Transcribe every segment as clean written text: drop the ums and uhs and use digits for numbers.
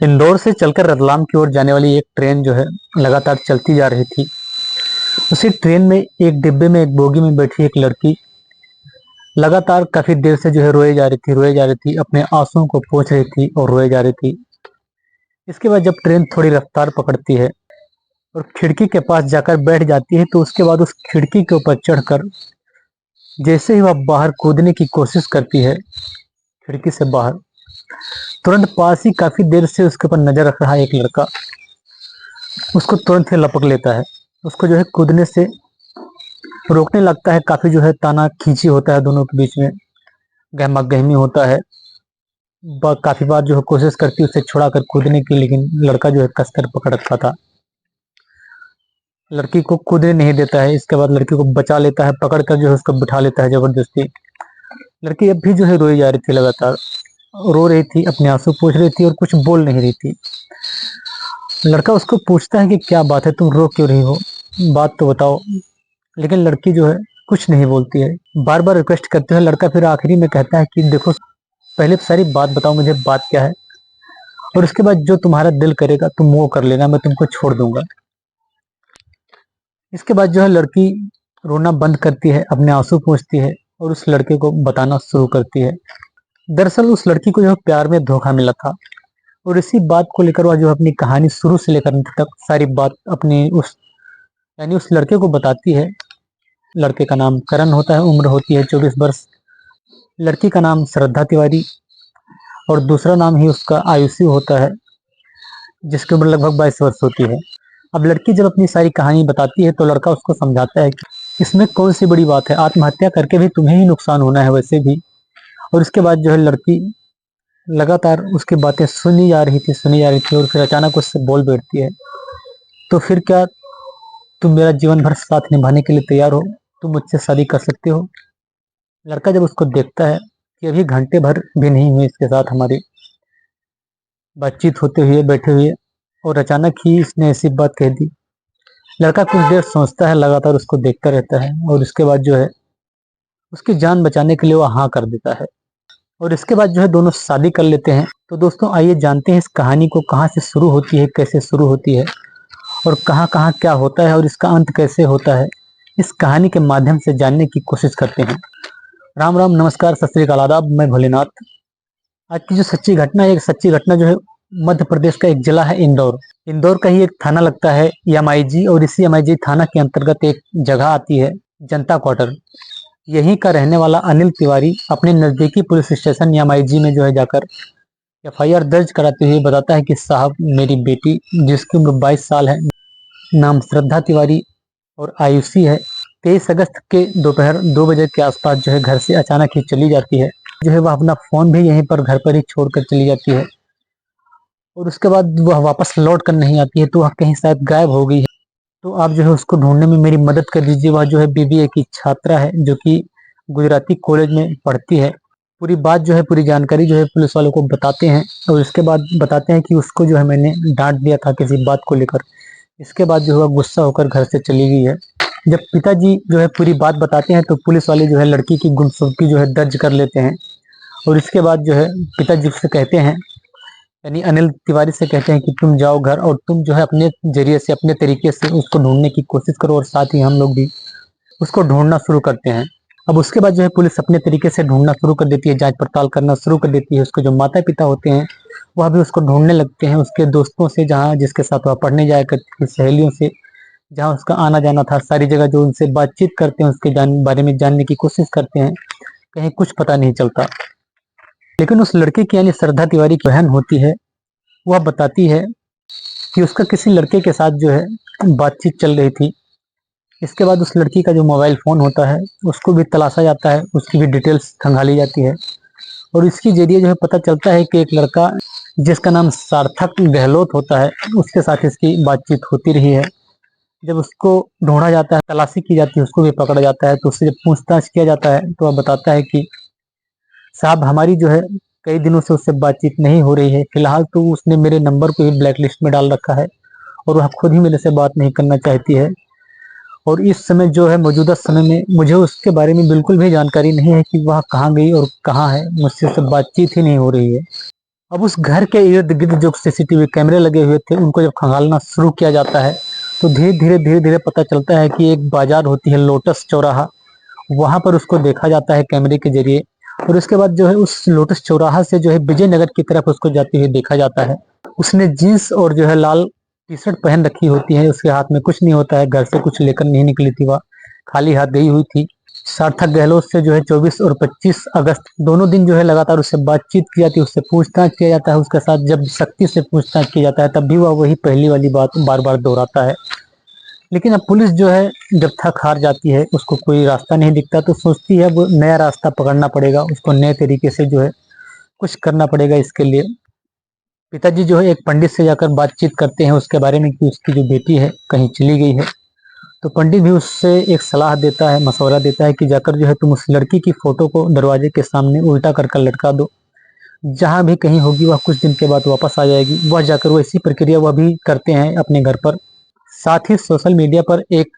इंदौर से चलकर रतलाम की ओर जाने वाली एक ट्रेन जो है लगातार चलती जा रही थी। उसी ट्रेन में एक डिब्बे में एक बोगी में बैठी एक लड़की लगातार काफी देर से जो है रोए जा रही थी, अपने आंसुओं को पोंछ रही थी और रोए जा रही थी। इसके बाद जब ट्रेन थोड़ी रफ्तार पकड़ती है और खिड़की के पास जाकर बैठ जाती है, तो उसके बाद उस खिड़की के ऊपर चढ़कर जैसे ही वह बाहर कूदने की कोशिश करती है खिड़की से बाहर, तुरंत पास ही काफी देर से उसके ऊपर नजर रख रहा एक लड़का उसको तुरंत ही लपक लेता है। उसको जो है कूदने से रोकने लगता है। काफी जो है ताना खींची होता है, दोनों के बीच में गहमा गहमी होता है। काफी बार जो है कोशिश करती है उसे छुड़ाकर कूदने की, लेकिन लड़का जो है कसकर पकड़ रखा था, लड़की को कूदने नहीं देता है। इसके बाद लड़की को बचा लेता है, पकड़ कर जो है उसको बिठा लेता है जबरदस्ती। लड़की अब भी जो है रोई जा रही थी, लगातार रो रही थी, अपने आंसू पोंछ रही थी और कुछ बोल नहीं रही थी। लड़का उसको पूछता है कि क्या बात है, तुम रो क्यों रही हो, बात तो बताओ। लेकिन लड़की जो है कुछ नहीं बोलती है। बार बार रिक्वेस्ट करते हुए लड़का फिर आखिरी में कहता है कि देखो, पहले सारी बात बताओ मुझे, बात क्या है, और उसके बाद जो तुम्हारा दिल करेगा तुम वो कर लेना, मैं तुमको छोड़ दूंगा। इसके बाद जो है लड़की रोना बंद करती है, अपने आंसू पोंछती है और उस लड़के को बताना शुरू करती है। दरअसल उस लड़की को जो है प्यार में धोखा मिला था, और इसी बात को लेकर वह जो अपनी कहानी शुरू से लेकर अंत तक सारी बात अपने उस लड़के को बताती है। लड़के का नाम करण होता है, उम्र होती है 24 वर्ष। लड़की का नाम श्रद्धा तिवारी और दूसरा नाम ही उसका आयुषी होता है, जिसकी उम्र लगभग 22 वर्ष होती है। अब लड़की जब अपनी सारी कहानी बताती है तो लड़का उसको समझाता है कि इसमें कौन सी बड़ी बात है, आत्महत्या करके भी तुम्हें ही नुकसान होना है वैसे भी। और उसके बाद जो है लड़की लगातार उसकी बातें सुनी जा रही थी और फिर अचानक उससे बोल बैठती है, तो फिर क्या तुम मेरा जीवन भर साथ निभाने के लिए तैयार हो, तुम मुझसे शादी कर सकते हो। लड़का जब उसको देखता है कि अभी घंटे भर भी नहीं हुए इसके साथ हमारी बातचीत होते हुए बैठे हुए, और अचानक ही इसने ऐसी बात कह दी। लड़का कुछ देर सोचता है, लगातार उसको देखता रहता है और उसके बाद जो है उसकी जान बचाने के लिए वो हाँ कर देता है, और इसके बाद जो है दोनों शादी कर लेते हैं। तो दोस्तों आइए जानते हैं इस कहानी को कहाँ से शुरू होती है, कैसे शुरू होती है और कहाँ कहाँ क्या होता है और इसका अंत कैसे होता है। इस कहानी के माध्यम से जानने की कोशिश करते हैं। राम राम, नमस्कार, सत श्री अकाल, आदाब, मैं भोलेनाथ। आज की जो सच्ची घटना है, एक सच्ची घटना जो है मध्य प्रदेश का एक जिला है इंदौर। इंदौर का ही एक थाना लगता है एमआईजी, और इसी एमआईजी थाना के अंतर्गत एक जगह आती है जनता क्वार्टर। यहीं का रहने वाला अनिल तिवारी अपने नजदीकी पुलिस स्टेशन एमआईजी में जो है जाकर एफआईआर दर्ज कराते हुए बताता है कि साहब, मेरी बेटी जिसकी उम्र 22 साल है, नाम श्रद्धा तिवारी और आयुषी है, 23 अगस्त के दोपहर 2 बजे के आसपास जो है घर से अचानक ही चली जाती है। जो है वह अपना फोन भी यहीं पर घर पर ही छोड़कर चली जाती है, और उसके बाद वह वापस लौट कर नहीं आती है, तो वह कहीं शायद गायब हो गई है। तो आप जो है उसको ढूंढने में मेरी मदद कर दीजिए। वह जो है बीबीए की छात्रा है, जो कि गुजराती कॉलेज में पढ़ती है। पूरी बात जो है, पूरी जानकारी जो है पुलिस वालों को बताते हैं, और इसके बाद बताते हैं कि उसको जो है मैंने डांट दिया था किसी बात को लेकर। इसके बाद जो है गुस्सा होकर घर से चली गई है। जब पिताजी जो है पूरी बात बताते हैं तो पुलिस वाले जो है लड़की की गुमशुदगी जो है दर्ज कर लेते हैं, और इसके बाद जो है पिताजी से कहते हैं, यानी अनिल तिवारी से कहते हैं कि तुम जाओ घर और तुम जो है अपने जरिए से, अपने तरीके से उसको ढूंढने की कोशिश करो, और साथ ही हम लोग भी उसको ढूंढना शुरू करते हैं। अब उसके बाद जो है पुलिस अपने तरीके से ढूंढना शुरू कर देती है, जांच पड़ताल करना शुरू कर देती है। उसके जो माता पिता होते हैं वह भी उसको ढूंढने लगते हैं, उसके दोस्तों से, जहाँ जिसके साथ वह पढ़ने जाया करती थी, सहेलियों से, जहाँ उसका आना जाना था, सारी जगह जो उनसे बातचीत करते हैं, उसके बारे में जानने की कोशिश करते हैं, कहीं कुछ पता नहीं चलता। लेकिन उस लड़के की यानी श्रद्धा तिवारी की बहन होती है, वह बताती है कि उसका किसी लड़के के साथ जो है बातचीत चल रही थी। इसके बाद उस लड़की का जो मोबाइल फोन होता है उसको भी तलाशा जाता है, उसकी भी डिटेल्स खंगाली जाती है, और इसके जरिए जो है पता चलता है कि एक लड़का जिसका नाम सार्थक गहलोत होता है, उसके साथ इसकी बातचीत होती रही है। जब उसको ढूंढा जाता है, तलाशी की जाती है, उसको भी पकड़ा जाता है, तो उससे जब पूछताछ किया जाता है तो वह बताता है कि साहब, हमारी जो है कई दिनों से उससे बातचीत नहीं हो रही है, फिलहाल तो उसने मेरे नंबर को ही ब्लैक लिस्ट में डाल रखा है और वह खुद ही मेरे से बात नहीं करना चाहती है। और इस समय जो है, मौजूदा समय में मुझे उसके बारे में बिल्कुल भी जानकारी नहीं है कि वह कहाँ गई और कहाँ है, मुझसे उससे बातचीत ही नहीं हो रही है। अब उस घर के इर्द गिर्द जो सीसीटीवी कैमरे लगे हुए थे उनको जब खंगालना शुरू किया जाता है तो धीरे धीरे पता चलता है कि एक बाजार होती है लोटस चौराहा, वहां पर उसको देखा जाता है कैमरे के जरिए। और उसके बाद जो है उस लोटस चौराहा से जो है विजयनगर की तरफ उसको जाते हुए देखा जाता है। उसने जीन्स और जो है लाल टी शर्ट पहन रखी होती है, उसके हाथ में कुछ नहीं होता है, घर से कुछ लेकर नहीं निकली थी, वह खाली हाथ गई हुई थी। सार्थक गहलोत से जो है 24 और 25 अगस्त दोनों दिन जो है लगातार उससे बातचीत की जाती है, उससे पूछताछ किया जाता है उसके साथ। जब सख्ती से पूछताछ किया जाता है तब भी वह वही पहली वाली बात बार बार दोहराता है। लेकिन अब पुलिस जो है जब थक हार जाती है, उसको कोई रास्ता नहीं दिखता तो सोचती है वो नया रास्ता पकड़ना पड़ेगा, उसको नए तरीके से जो है कुछ करना पड़ेगा। इसके लिए पिताजी जो है एक पंडित से जाकर बातचीत करते हैं उसके बारे में कि उसकी जो बेटी है कहीं चली गई है। तो पंडित भी उससे एक सलाह देता है, मशवरा देता है कि जाकर जो है तुम उस लड़की की फोटो को दरवाजे के सामने उल्टा कर लटका दो, जहां भी कहीं होगी वह कुछ दिन के बाद वापस आ जाएगी। वह जाकर वो इसी प्रक्रिया वह भी करते हैं अपने घर पर। साथ ही सोशल मीडिया पर एक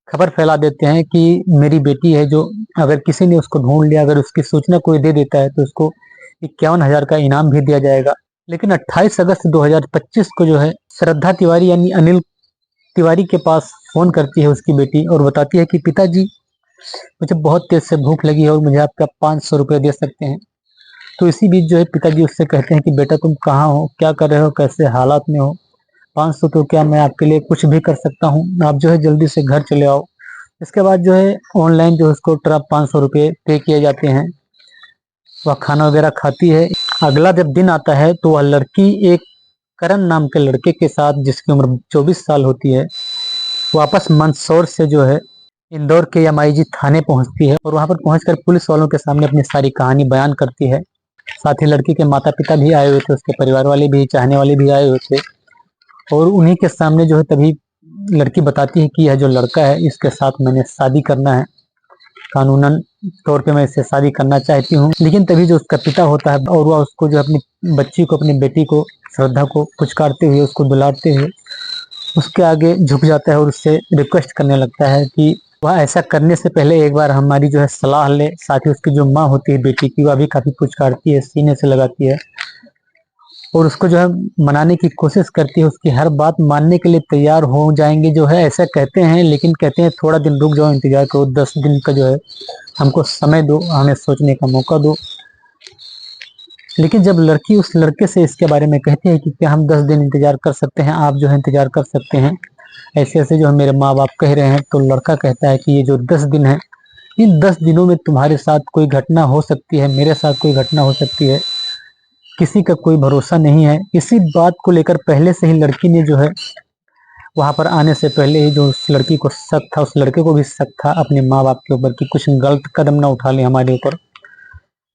खबर फैला देते हैं कि मेरी बेटी है, जो अगर किसी ने उसको ढूंढ लिया, अगर उसकी सूचना कोई दे देता है तो उसको 51,000 का इनाम भी दिया जाएगा। लेकिन 28 अगस्त 2025 को जो है श्रद्धा तिवारी यानी अनिल तिवारी के पास फोन करती है उसकी बेटी और बताती है कि पिताजी मुझे बहुत तेज से भूख लगी है और मुझे आपका 500 रुपये दे सकते हैं। तो इसी बीच जो है पिताजी उससे कहते हैं कि बेटा तुम कहाँ हो, क्या कर रहे हो, कैसे हालात में हो, 500 तो क्या मैं आपके लिए कुछ भी कर सकता हूँ, आप जो है जल्दी से घर चले आओ। इसके बाद जो है ऑनलाइन जो उसको ट्रक 500 रुपये पे किए जाते हैं। वह खाना वगैरह खाती है। अगला जब दिन आता है तो वह लड़की एक करण नाम के लड़के के साथ, जिसकी उम्र 24 साल होती है, वापस मंदसौर से जो है इंदौर के एमआईजी थाने पहुंचती है और वहां पर पहुंचकर पुलिस वालों के सामने अपनी सारी कहानी बयान करती है। साथ ही लड़की के माता पिता भी आए हुए थे, उसके परिवार वाले भी, चाहने वाले भी आए हुए थे। और उन्हीं के सामने जो है तभी लड़की बताती है कि यह जो लड़का है इसके साथ मैंने शादी करना है, कानूनन तौर पे मैं इससे शादी करना चाहती हूँ। लेकिन तभी जो उसका पिता होता है और वह उसको जो अपनी बच्ची को, अपनी बेटी को, श्रद्धा को पुचकारते हुए, उसको दुलारते हुए उसके आगे झुक जाता है और उससे रिक्वेस्ट करने लगता है कि वह ऐसा करने से पहले एक बार हमारी जो है सलाह ले। साथ ही उसकी जो माँ होती है बेटी की, वह भी काफी पुचकारती है, सीने से लगाती है और उसको जो है मनाने की कोशिश करती है, उसकी हर बात मानने के लिए तैयार हो जाएंगे जो है, ऐसा कहते हैं। लेकिन कहते हैं थोड़ा दिन रुक जाओ, इंतजार करो, 10 दिन का जो है हमको समय दो, हमें सोचने का मौका दो। लेकिन जब लड़की उस लड़के से इसके बारे में कहती है कि क्या हम 10 दिन इंतजार कर सकते हैं, आप जो है इंतजार कर सकते हैं, ऐसे ऐसे जो है मेरे माँ बाप कह रहे हैं, तो लड़का कहता है कि ये जो 10 दिन है, इन 10 दिनों में तुम्हारे साथ कोई घटना हो सकती है, मेरे साथ कोई घटना हो सकती है, किसी का कोई भरोसा नहीं है। इसी बात को लेकर पहले से ही लड़की ने जो है वहां पर आने से पहले ही जो उस लड़की को शक था, उस लड़के को भी शक था अपने माँ बाप के ऊपर कि कुछ गलत कदम ना उठा ले हमारे ऊपर।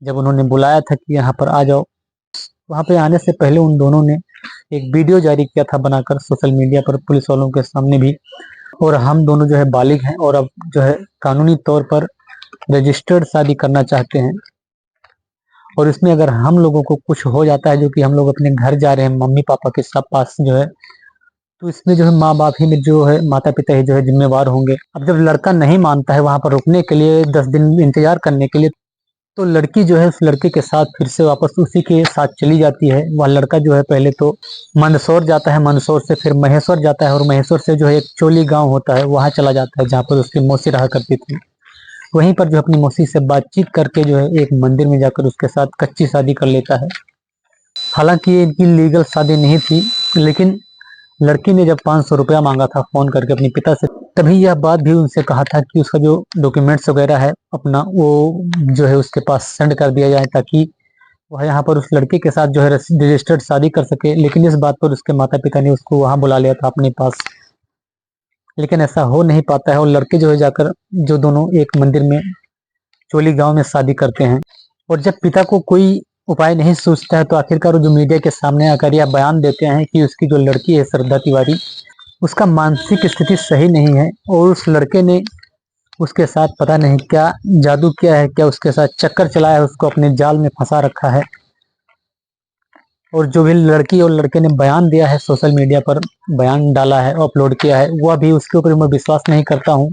जब उन्होंने बुलाया था कि यहाँ पर आ जाओ, वहां पे आने से पहले उन दोनों ने एक वीडियो जारी किया था बनाकर सोशल मीडिया पर, पुलिस वालों के सामने भी। और हम दोनों जो है बालिग हैं और अब जो है कानूनी तौर पर रजिस्टर्ड शादी करना चाहते हैं, और इसमें अगर हम लोगों को कुछ हो जाता है, जो कि हम लोग अपने घर जा रहे हैं मम्मी पापा के सब पास जो है, तो इसमें जो है माँ बाप ही में जो है, माता पिता ही जो है जिम्मेवार होंगे। अब जब लड़का नहीं मानता है वहां पर रुकने के लिए, 10 दिन इंतजार करने के लिए, तो लड़की जो है उस लड़के के साथ फिर से वापस उसी के साथ चली जाती है। वह लड़का जो है पहले तो मंदसौर जाता है, मंदसौर से फिर महेश्वर जाता है और महेश्वर से जो है एक चोली गांव होता है वहां चला जाता है, जहाँ पर उसकी मौसी रहा करती थी। वहीं पर जो अपनी मौसी से बातचीत करके जो है एक मंदिर में जाकर उसके साथ कच्ची शादी कर लेता है। हालांकि ये इनकी लीगल शादी नहीं थी, लेकिन लड़की ने जब 500 रुपया मांगा था फोन करके अपने पिता से, तभी यह बात भी उनसे कहा था कि उसका जो डॉक्यूमेंट्स वगैरह है अपना, वो जो है उसके पास सेंड कर दिया जाए, ताकि वह यहाँ पर उस लड़के के साथ जो है रजिस्टर्ड शादी कर सके। लेकिन इस बात पर उसके माता पिता ने उसको वहां बुला लिया था अपने पास, लेकिन ऐसा हो नहीं पाता है और लड़के जो है जाकर जो दोनों एक मंदिर में चोली गांव में शादी करते हैं। और जब पिता को कोई उपाय नहीं सूझता है तो आखिरकार वो जो मीडिया के सामने आकर यह बयान देते हैं कि उसकी जो लड़की है श्रद्धा तिवारी, उसका मानसिक स्थिति सही नहीं है और उस लड़के ने उसके साथ पता नहीं क्या जादू किया है, क्या उसके साथ चक्कर चलाया है, उसको अपने जाल में फंसा रखा है। और जो भी लड़की और लड़के ने बयान दिया है, सोशल मीडिया पर बयान डाला है, अपलोड किया है, वह भी उसके ऊपर मैं विश्वास नहीं करता हूँ।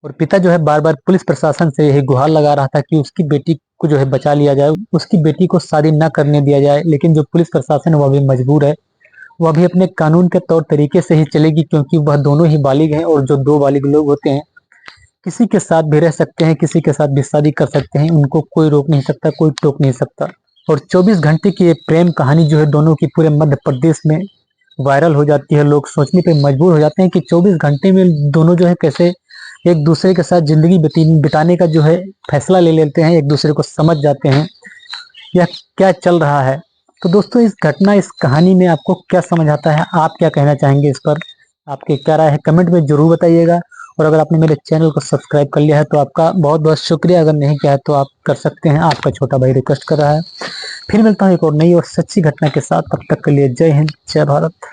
और पिता जो है बार बार पुलिस प्रशासन से यही गुहार लगा रहा था कि उसकी बेटी को जो है बचा लिया जाए, उसकी बेटी को शादी न करने दिया जाए। लेकिन जो पुलिस प्रशासन है वह भी मजबूर है, वह भी अपने कानून के तौर तरीके से ही चलेगी, क्योंकि वह दोनों ही बालिग हैं और जो दो बालिग लोग होते हैं किसी के साथ भी रह सकते हैं, किसी के साथ भी शादी कर सकते हैं, उनको कोई रोक नहीं सकता, कोई टोक नहीं सकता। और 24 घंटे की ये प्रेम कहानी जो है दोनों की पूरे मध्य प्रदेश में वायरल हो जाती है। लोग सोचने पे मजबूर हो जाते हैं कि 24 घंटे में दोनों जो है कैसे एक दूसरे के साथ जिंदगी बिताने का जो है फैसला ले लेते हैं, एक दूसरे को समझ जाते हैं, यह क्या चल रहा है। तो दोस्तों इस घटना, इस कहानी में आपको क्या समझ आता है, आप क्या कहना चाहेंगे इस पर, आपके क्या राय है कमेंट में जरूर बताइएगा। और अगर आपने मेरे चैनल को सब्सक्राइब कर लिया है तो आपका बहुत बहुत शुक्रिया, अगर नहीं किया है तो आप कर सकते हैं, आपका छोटा भाई रिक्वेस्ट कर रहा है। फिर मिलता हूँ एक और नई और सच्ची घटना के साथ, तब तक के लिए जय हिंद, जय भारत।